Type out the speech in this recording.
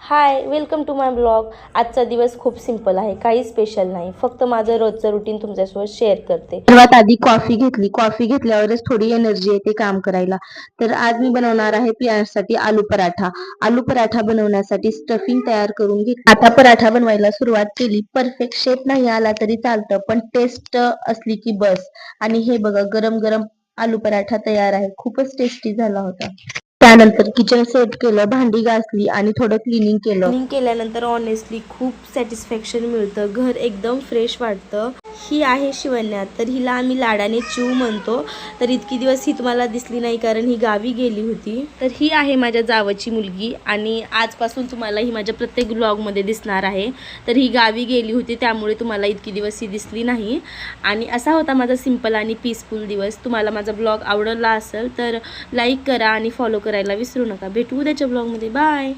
High, welcome to my blog. आजचा दिवस खूप सिंपल आहे, काही स्पेशल नाही. फक्त माझं रोजचं रुटीन तुमच्यासोबत शेअर करते. सर्वात आधी कॉफी घेतली. कॉफी घेतल्यावरच थोडी एनर्जी येते काम करायला. तर आज मी बनवणार आहे प्रियांशसाठी आलू पराठा. आलू पराठा बनवण्यासाठी स्टफिंग तयार करून घेतली. आता पराठा बनवायला सुरुवात केली. परफेक्ट शेप नाही आला तरी चालतं, पण टेस्ट असली की बस. आणि हे बघा, गरम गरम आलू पराठा तयार आहे. खूपच टेस्टी झाला होता. त्यानंतर किचन सेट केलं, भांडी घासली आणि थोडं क्लिनिंग केलं. रनिंग केल्यानंतर ऑनेस्टली खूप सॅटिस्फॅक्शन मिळतं. घर एकदम फ्रेश वाटतं. ही आहे शिवण्या, तर हिला आम्ही लाडाने चिव म्हणतो. तर इतकी दिवस ही तुम्हाला दिसली नाही कारण ही गावी गेली होती. तर ही आहे माझ्या जावची मुलगी आणि आजपासून तुम्हाला ही माझ्या प्रत्येक ब्लॉगमध्ये दिसणार आहे. तर ही गावी गेली होती त्यामुळे तुम्हाला इतकी दिवस ही दिसली नाही. आणि असा होता माझा सिंपल आणि पीसफुल दिवस. तुम्हाला माझा ब्लॉग आवडला असेल तर लाईक करा आणि फॉलो करायला विसरू नका. भेटू उद्याच्या ब्लॉगमध्ये. बाय.